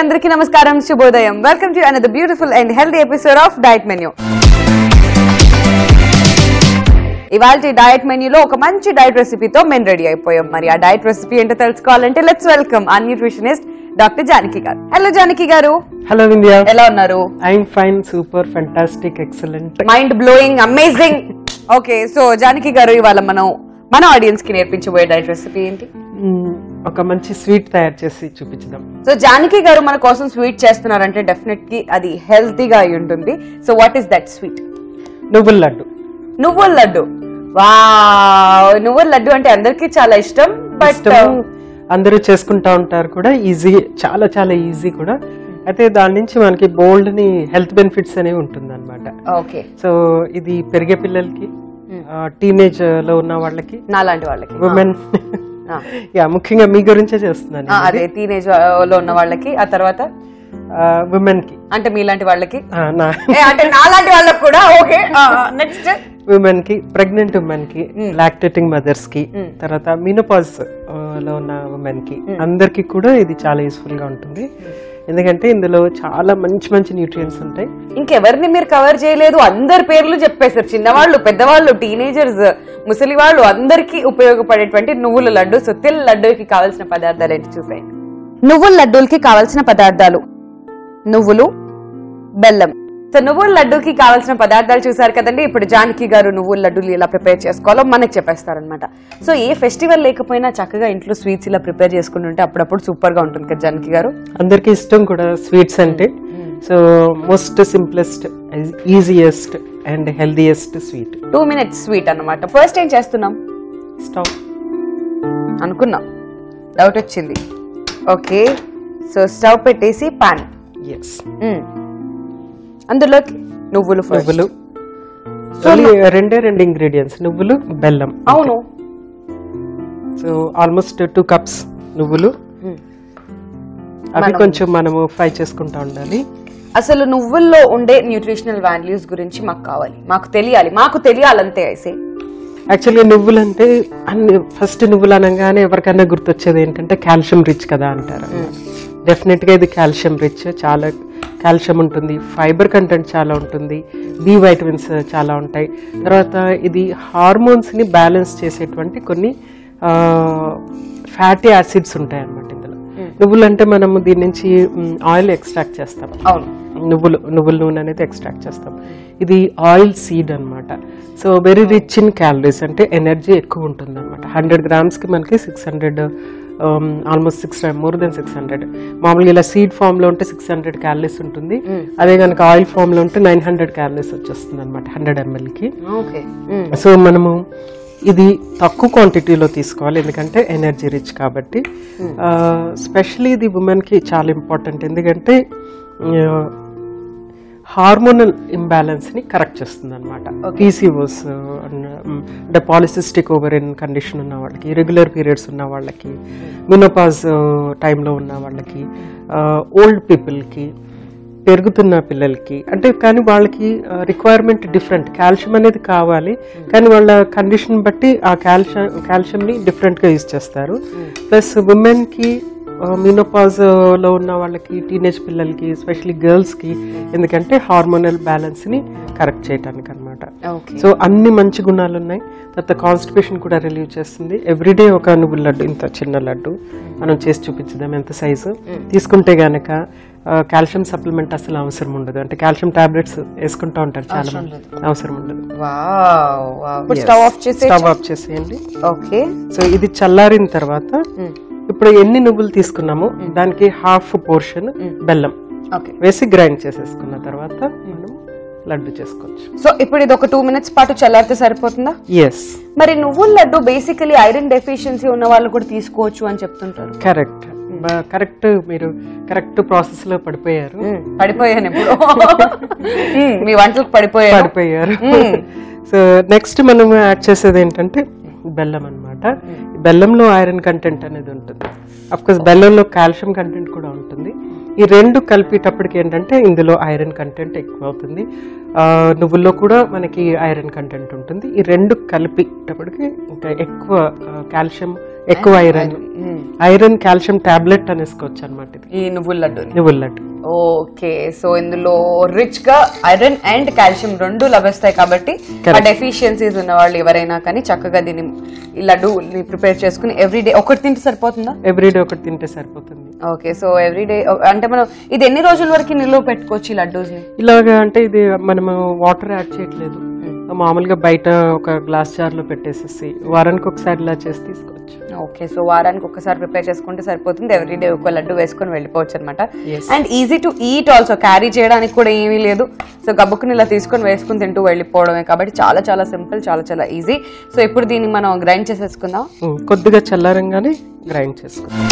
అందరికీ నమస్కారం, శుభోదయం. Welcome to another beautiful and healthy episode of diet menu. ఇవాల్టి డైట్ మెన్యూలో ఒక మంచి డైట్ రెసిపీతో మేము రెడీ అయిపోయాం. మరి ఆ డైట్ రెసిపీ ఏంటో తెలుసుకోవాలంటే లెట్స్ వెల్కమ్ ఆ న్యూట్రిషనిస్ట్ డాక్టర్ జానకి గారు. హలో జానకి గారు. హలో వింధ్య, ఎలా ఉన్నారు? I'm fine, super, fantastic, excellent, mind blowing, amazing. Okay, so Janaki గారు, ఇవాళ మన ఆడియన్స్ కి నేర్పించబోయే డైట్ రెసిపీ ఏంటి? ఒక మంచి స్వీట్ తయారు చేసి చూపించడం. సో జానకి గారు మన కోసం స్వీట్ చేస్తున్నారంటే డెఫినెట్లీ అది హెల్తీగా అయి ఉంటుంది. So what is that sweet? నువ్వుల లడ్డు. నువ్వుల లడ్డు. వావ్, నువ్వుల లడ్డు అంటే అందరికీ చాలా ఇష్టం. బట్ అందరూ చేసుకుంటా ఉంటారు కూడా, ఈజీ, చాలా చాలా ఈజీ కూడా. అయితే దాని నుంచి మనకి బోల్డ్ ని హెల్త్ బెనిఫిట్స్ అనేవి ఉంటుంది అనమాట. ఓకే, సో ఇది పెరిగే పిల్లలకి, టీనేజ్ లో ఉన్న వాళ్ళకి, నాలాంటి వాళ్ళకి, ఉమెన్, ముఖ్యంగా మీ గురించే చేస్తున్నాను. అదే టీనేజ్ లో ఉన్న వాళ్ళకి, ఆ తర్వాత ఉమెన్ కి, అంటే మీలాంటి వాళ్ళకి, అంటే నాలాంటి వాళ్ళకి కూడా. ఓకే, నెక్స్ట్ ఉమెన్ కి, ప్రెగ్నెంట్ ఉమెన్ కి, లాక్టేటింగ్ మదర్స్ కి, తర్వాత మెనోపాజ్ లో ఉన్న ఉమెన్ కి, అందరికి కూడా ఇది చాలా యూస్ఫుల్ గా ఉంటుంది. ఎందుకంటే ఇందులో చాలా మంచి మంచి న్యూట్రియంట్స్ ఉంటాయి. ఇంకెవరిని మీరు కవర్ చేయలేదు, అందరి పేర్లు చెప్పేశారు. చిన్నవాళ్ళు, పెద్దవాళ్ళు, టీనేజర్స్, ముసలి వాళ్ళు, అందరికీ ఉపయోగపడేటువంటి నువ్వుల లడ్డు. సో తిల్ లడ్డూకి కావాల్సిన పదార్థాలు ఏంటి చూసేయండి. నువ్వుల లడ్డూలకి కావాల్సిన పదార్థాలు: నువ్వులు, బెల్లం. సో నువ్వుల లడ్డూకి కావాల్సిన పదార్థాలు చూసారు కదండి. ఇప్పుడు జానకి గారు నువ్వుల లడ్డూలు ఎలా ప్రిపేర్ చేసుకోవాలో మనకు చెప్పేస్తారనమాట. సో ఏ ఫెస్టివల్ లేకపోయినా చక్కగా ఇంట్లో స్వీట్స్ ఇలా ప్రిపేర్ చేసుకుంటుంటే అప్పుడప్పుడు సూపర్ గా ఉంటుంది కదా జానకి గారు. అందరికి ఇష్టం కూడా స్వీట్స్ అంటే. So most simplest, easiest and healthiest sweet. 2 minutes sweet అన్నమాట. ఫస్ట్ ఏం చేస్తున్నాం? స్టవ్ అనుకున్నాం, డౌట్ వచ్చింది. ఓకే, సో స్టవ్ పెట్టేసి పాన్. ఎస్, అందులోకి నువ్వులు. నువ్వులు రెండు ఇంగ్రీడియంట్స్, నువ్వులు, బెల్లం. అవును. సో ఆల్మోస్ట్ 2 cups నువ్వులు. అవి కొంచెం మనము ఫ్రై చేసుకుంటా ఉండాలి. అసలు నువ్వుల్లో ఉండే న్యూట్రిషనల్ వాల్యూస్ గురించి మాకు తెలియాలంతే. అయితే యాక్చువల్గా నువ్వులు అంటే ఫస్ట్ నువ్వులు అనగానే ఎవరికైనా గుర్తొచ్చేది ఏంటంటే కాల్షియం రిచ్ కదా అంటారు. డెఫినెట్ గా ఇది కాల్షియం రిచ్, చాలా కాల్షియం ఉంటుంది, ఫైబర్ కంటెంట్ చాలా ఉంటుంది, బి వైటమిన్స్ చాలా ఉంటాయి. తర్వాత ఇది హార్మోన్స్ ని బ్యాలెన్స్ చేసేటువంటి కొన్ని ఫ్యాటీ యాసిడ్స్ ఉంటాయి అన్నమాట ఇందులో. నువ్వులు అంటే మనము దీని నుంచి ఆయిల్ ఎక్స్ట్రాక్ట్ చేస్తాం. అవును, నువ్వుల నూనె అనేది ఎక్స్ట్రాక్ట్ చేస్తాం. ఇది ఆయిల్ సీడ్ అనమాట. So very rich in calories, అంటే ఎనర్జీ ఎక్కువ ఉంటుంది అనమాట. 100 grams కి మనకి 600, ఆల్మోస్ట్ 600, మోర్ దెన్ 600. మామూలుగా ఇలా సీడ్ ఫామ్ లో ఉంటే 600 calories ఉంటుంది. అదే కనుక ఆయిల్ ఫామ్ లో ఉంటే 900 calories వచ్చేస్తుంది అనమాట 100 ml కి. సో మనము ఇది తక్కువ క్వాంటిటీలో తీసుకోవాలి, ఎందుకంటే ఎనర్జీ రిచ్ కాబట్టి. స్పెషలీ ఇది ఉమెన్ కి చాలా ఇంపార్టెంట్, ఎందుకంటే హార్మోనల్ ఇంబ్యాలెన్స్ ని కరెక్ట్ చేస్తుంది అనమాట. పీసీఓస్ అంటే పాలిసిస్టిక్ ఓవరియన్ కండిషన్ ఉన్న వాళ్ళకి, ఇర్రెగ్యులర్ పీరియడ్స్ ఉన్న వాళ్ళకి, మెనోపాజ్ టైంలో ఉన్న వాళ్ళకి, ఓల్డ్ పీపుల్కి, పెరుగుతున్న పిల్లలకి, అంటే కానీ వాళ్ళకి రిక్వైర్మెంట్ డిఫరెంట్. కాల్షియం అనేది కావాలి, కానీ వాళ్ళ కండిషన్ బట్టి ఆ కాల్షియంని డిఫరెంట్గా యూజ్ చేస్తారు. ప్లస్ ఉమెన్కి, మెనోపాజ్ లో ఉన్న వాళ్ళకి, టీనేజ్ పిల్లలకి, ఎస్పెషల్లీ గర్ల్స్ కి, ఎందుకంటే హార్మోనల్ బ్యాలెన్స్ ని కరెక్ట్ చేయడానికి అనమాట. సో అన్ని మంచి గుణాలు ఉన్నాయి. తర్వాత కాన్స్టిపేషన్ కూడా రిలీవ్ చేస్తుంది. ఎవ్రీడే ఒక నువ్వుల లడ్డు, ఇంత చిన్న లడ్డు మనం చేసి చూపించుదాం ఎంత సైజు తీసుకుంటే గనక. కాల్షియం సప్లిమెంట్ అసలు అవసరం ఉండదు, అంటే కాల్షియం టాబ్లెట్స్ వేసుకుంటా ఉంటారు చాలా మంది, అవసరం ఉండదు. స్టవ్ ఆఫ్ చేసేయండి. ఓకే, సో ఇది చల్లారిన తర్వాత ఇప్పుడు ఎన్ని నువ్వులు తీసుకున్నామో దానికి హాఫ్ పోర్షన్ బెల్లం వేసి గ్రైండ్ చేసేసుకున్న తర్వాత మనం లడ్డు చేసుకోవచ్చు. సో ఇప్పుడు ఇది ఒక 2 minutes పాటు చల్లారితే సరిపోతుందా? ఎస్. మరి నువ్వుల లడ్డు బేసికలీ ఐరన్ డెఫిషియన్సీ ఉన్న వాళ్ళు కూడా తీసుకోవచ్చు అని చెప్తుంటారు. కరెక్ట్, మీరు కరెక్ట్ ప్రాసెస్ లో పడిపోయాను ఇప్పుడు మీ వంటలకు పడిపోయారు. సో నెక్స్ట్ మనం యాడ్ చేసేది ఏంటంటే బెల్లం అనమాట. బెల్లంలో ఐరన్ కంటెంట్ అనేది ఉంటుంది. అఫ్కోర్స్ బెల్లంలో కాల్షియం కంటెంట్ కూడా ఉంటుంది. ఈ రెండు కలిపేటప్పటికి ఏంటంటే ఇందులో ఐరన్ కంటెంట్ ఎక్కువ అవుతుంది. నువ్వుల్లో కూడా మనకి ఐరన్ కంటెంట్ ఉంటుంది. ఈ రెండు కలిపేటప్పటికి ఇంకా ఎక్కువ కాల్షియం ఎక్కువ ఐరన్ కాల్షియం టాబ్లెట్ అనేసుకోవచ్చు అనమాట ఇది ఈ నువ్వుల లడ్డు. నువ్వుల లడ్డు. ఓకే, సో ఇందులో రిచ్ గా ఐరన్ అండ్ కాల్షియం రెండు లభిస్తాయి కాబట్టి ఆ డెఫిషియన్సీస్ ఉన్న వాళ్ళు ఎవరైనా కానీ చక్కగా దీన్ని ఈ లడ్డూని ప్రిపేర్ చేసుకుని ఎవ్రీడే ఒకటి తింటే సరిపోతుందా? ఎవ్రీడే ఒకటి తింటే సరిపోతుంది. ఓకే, సో ఎవ్రీడే అంటే మనం ఇది ఎన్ని రోజుల వరకు నిల్వ పెట్టుకోవచ్చు ఈ లడ్డూస్ ని? ఇలాగా అంటే ఇది మనము వాటర్ యాడ్ చేయట్లేదు, మామూలుగా బయట ఒక గ్లాస్ జార్ లో పెట్టేసేసి వారానికి ఒకసారి ఇలా చేసి తీసుకోవచ్చు. ఓకే, సో వారానికి ఒకసారి ప్రిపేర్ చేసుకుంటే సరిపోతుంది. ఎవ్రీడే ఒక లడ్డు వేసుకొని వెళ్ళిపోవచ్చు అనమాట. And easy to eat also, carry చేయడానికి కూడా ఏమీ లేదు. సో గబ్బుకుని ఇలా తీసుకొని వేసుకుని తింటూ వెళ్ళిపోవడమే కాబట్టి చాలా చాలా సింపుల్, చాలా చాలా ఈజీ. సో ఇప్పుడు దీన్ని మనం గ్రైండ్ చేసేసుకుందాం. కొద్దిగా చల్లారంగానే గ్రైండ్ చేసుకుందాం.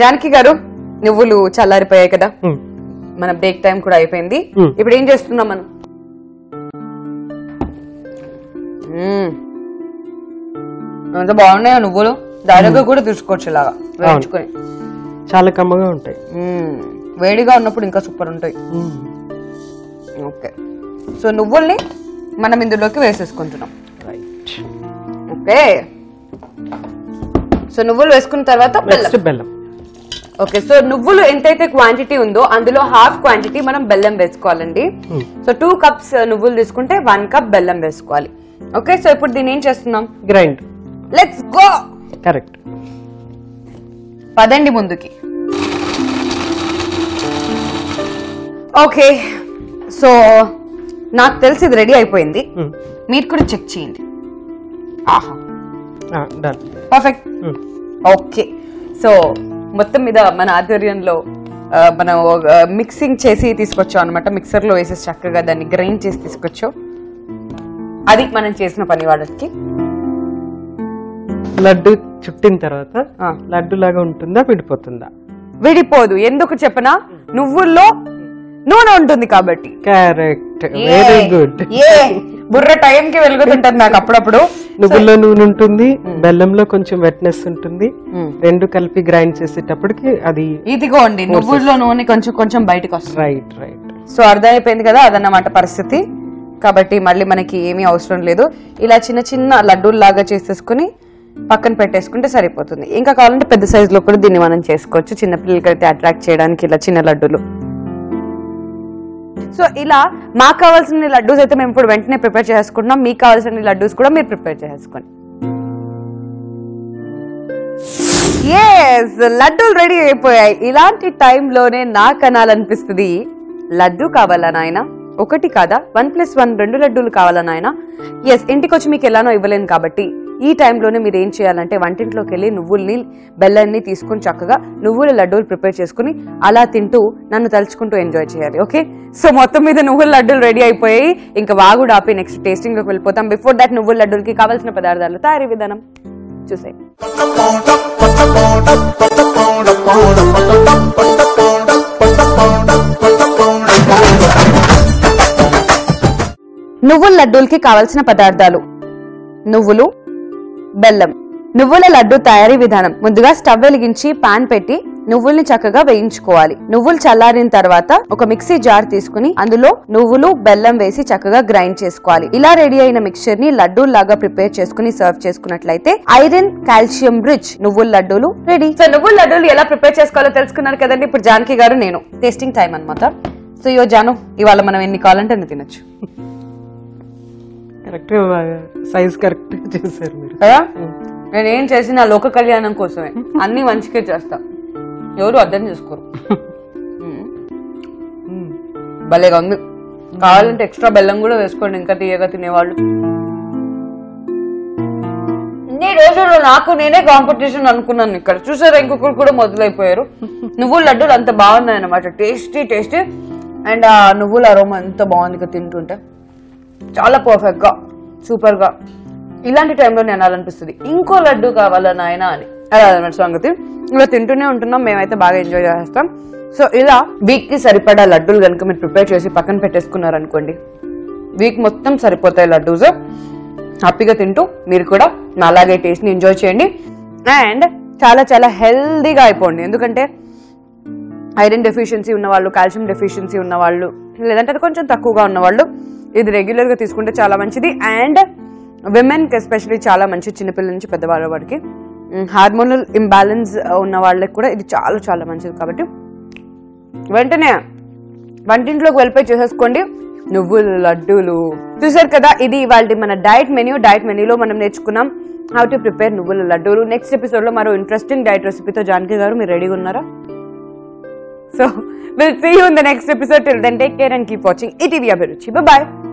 జానకి గారు, నువ్వులు చల్లారిపోయాయి కదా, మన బ్రేక్ టైం కూడా అయిపోయింది. ఇప్పుడు ఏం చేస్తున్నాం మనం? ఎంత బాగున్నాయో నువ్వులు, డైరెక్ట్ గా కూడా తీసుకోవచ్చు ఇలాగా వేయించుకొని. చాలా కమ్మగా ఉంటాయి, వేడిగా ఉన్నప్పుడు ఇంకా సూపర్ ఉంటాయి. ఓకే, సో నువ్వుల్ని మనం ఇందులోకి వేసేసుకుంటున్నాం. ఓకే, సో నువ్వులు వేసుకున్న తర్వాత బెల్లం. ఓకే, సో నువ్వులు ఎంతైతే క్వాంటిటీ ఉందో అందులో హాఫ్ క్వాంటిటీ మనం బెల్లం వేసుకోవాలండి. సో 2 cups నువ్వులు తీసుకుంటే 1 cup బెల్లం వేసుకోవాలి. ఓకే, సో ఇప్పుడు దీన్ని ఏం చేస్తున్నాం? గ్రైండ్. Let's go. కరెక్ట్. పదండి ముందుకి. ఓకే, సో నాకు తెలిసి ఇది రెడీ అయిపోయింది. మీరు కూడా చెక్ చేయండి. ఆహా, పర్ఫెక్ట్. ఓకే, సో మొత్తం మీద మన ఆధ్వర్యంలో మనం మిక్సింగ్ చేసి తీసుకొచ్చాం అనమాట. మిక్సర్ లో వేసేసి చక్కగా దాన్ని గ్రైండ్ చేసి తీసుకొచ్చాం. అది మనం చేసిన పని. వాళ్ళకి లడ్డు చుట్టిన తర్వాత లడ్డు లాగా ఉంటుందా, విడిపోతుందా? విడిపోదు. ఎందుకు చెప్పనా? నువ్వుల్లో నూనె ఉంటుంది కాబట్టి. Correct, very good. బుర్ర టైం కి వెలుగుతుంటది నాకు అప్పుడప్పుడు. నువ్వుల్లో నూనె ఉంటుంది, బెల్లంలో కొంచెం వెట్నెస్ ఉంటుంది, రెండు కలిపి గ్రైండ్ చేసేటప్పటికి అది ఇదిగోండి నువ్వుల్లో నూనె కొంచెం కొంచెం బయటకు వస్తుంది. Right right. సో అర్థమైపోయింది కదా, అదన్నమాట పరిస్థితి. కాబట్టి మళ్ళీ మనకి ఏమీ అవసరం లేదు. ఇలా చిన్న చిన్న లడ్డూలు లాగా చేసేసుకుని పక్కన పెట్టేసుకుంటే సరిపోతుంది. ఇంకా కావాలంటే పెద్ద సైజ్ లో కూడా దీన్ని మనం చేసుకోవచ్చు. చిన్నపిల్లలకి అయితే అట్రాక్ట్ చేయడానికి ఇలా చిన్న లడ్డూలు. సో ఇలా మాకు కావాల్సిన లడ్డూస్ అయితే మేము ఇప్పుడు వెంటనే ప్రిపేర్ చేసుకుంటున్నాం. మీకు కావాల్సిన లడ్డూస్ కూడా మీరు ప్రిపేర్ చేసుకోండి. ఎస్, లడ్డూలు రెడీ అయిపోయాయి. ఇలాంటి టైంలోనే నాకు అనాలనిపిస్తుంది, లడ్డు కావాలా నాయన? ఒకటి కాదా, 1+1 2 లడ్డూలు కావాలా నాయన? ఎస్, ఇంటికి వచ్చి మీకు ఎలానో ఇవ్వలేను కాబట్టి ఈ టైంలోనే మీరు ఏం చేయాలంటే వంటింట్లోకి వెళ్ళి నువ్వుల్ని బెల్లాన్ని తీసుకుని చక్కగా నువ్వుల లడ్డూలు ప్రిపేర్ చేసుకుని అలా తింటూ నన్ను తలుచుకుంటూ ఎంజాయ్ చేయాలి. ఓకే, సో మొత్తం మీద నువ్వుల లడ్డూలు రెడీ అయిపోయాయి. ఇంకా వాగుడు ఆపి నెక్స్ట్ టేస్టింగ్ లోకి వెళ్ళిపోతాం. బిఫోర్ దాట్ నువ్వుల లడ్డూలకి కావాల్సిన పదార్థాలు, తయారీ విధానం చూసే. నువ్వుల లడ్డూలకి కావాల్సిన పదార్థాలు: నువ్వులు, బెల్లం. నువ్వుల లడ్డు తయారీ విధానం: ముందుగా స్టవ్ వెలిగించి పాన్ పెట్టి నువ్వుల్ని చక్కగా వేయించుకోవాలి. నువ్వులు చల్లారిన తర్వాత ఒక మిక్సీ జార్ తీసుకుని అందులో నువ్వులు, బెల్లం వేసి చక్కగా గ్రైండ్ చేసుకోవాలి. ఇలా రెడీ అయిన మిక్చర్ ని లడ్డూల్ లాగా ప్రిపేర్ చేసుకుని సర్వ్ చేసుకున్నట్లయితే ఐరన్, కాల్షియం రిచ్ నువ్వుల లడ్డూలు రెడీ. సో నువ్వుల లడ్డూలు ఎలా ప్రిపేర్ చేసుకోవాలో తెలుసుకున్నారు కదండి. ఇప్పుడు జానకి గారు, నేను టేస్టింగ్ టైం అనమాట. సో యో జాను, ఇవాళ మనం ఎన్ని కావాలంటే అన్ని తినొచ్చు. కరెక్ట్ సైజ్ కరెక్ట్ చేశారు మీరు కదా. నేనేం చేసిన లోక కళ్యాణం కోసమే, అన్ని మంచిగా చేస్తా, ఎవరు అర్థం చేసుకోరు. భలేగా ఉంది. కావాలంటే ఎక్స్ట్రా బెల్లం కూడా వేసుకోండి, ఇంకా తీయగా తినేవాళ్ళు. ఇన్ని రోజుల్లో నాకు నేనే కాంపిటీషన్ అనుకున్నాను. ఇక్కడ చూసారా, ఇంకొకరు కూడా మొదలైపోయారు. నువ్వుల లడ్డూలు అంత బాగున్నాయి అన్నమాట, టేస్టీ టేస్టీ. అండ్ ఆ నువ్వుల అరోమా ఎంత బాగుంది తింటుంటే, చాలా పర్ఫెక్ట్ గా, సూపర్ గా. ఇలాంటి టైంలో నేను అనిపిస్తుంది, ఇంకో లడ్డు కావాలా నాయన అని. అలా అన్నమాట సంగతి. ఇలా తింటూనే ఉంటున్నాం, మేమైతే బాగా ఎంజాయ్ చేస్తాం. సో ఇలా వీక్ కి సరిపడా లడ్డూలు కనుక మీరు ప్రిపేర్ చేసి పక్కన పెట్టేసుకున్నారు అనుకోండి, వీక్ మొత్తం సరిపోతాయి లడ్డూస్. హ్యాపీగా తింటూ మీరు కూడా అలాగే టేస్ట్ ని ఎంజాయ్ చేయండి. అండ్ చాలా చాలా హెల్దీగా అయిపోండి. ఎందుకంటే ఐరన్ డెఫిషియన్సీ ఉన్నవాళ్ళు, కాల్షియం డెఫిషియన్సీ ఉన్నవాళ్ళు, లేదంటే కొంచెం తక్కువగా ఉన్నవాళ్ళు ఇది రెగ్యులర్ గా తీసుకుంటే చాలా మంచిది. అండ్ విమెన్కి ఎస్పెషలీ చాలా మంచి, చిన్నపిల్లల నుంచి పెద్దవాళ్ళ వాడికి. హార్మోనల్ ఇంబ్యాలెన్స్ ఉన్న వాళ్ళకి కూడా ఇది చాలా చాలా మంచిది. కాబట్టి వెంటనే వంటింట్లోకి వెళ్ళిపోయి చేసేసుకోండి నువ్వుల లడ్డూలు. చూసారు కదా, ఇది ఇవాళ మన డైట్ మెనూలో మనం నేర్చుకున్నాం హౌ టు ప్రిపేర్ నువ్వుల లడ్డూలు. నెక్స్ట్ ఎపిసోడ్ లో మరో ఇంట్రెస్టింగ్ డైట్ రెసిపీతో జానకి గారు మీరు రెడీగా ఉన్నారా? So we'll see you in the next episode. Till then, take care and keep watching ETV Abhiruchi. Bye bye.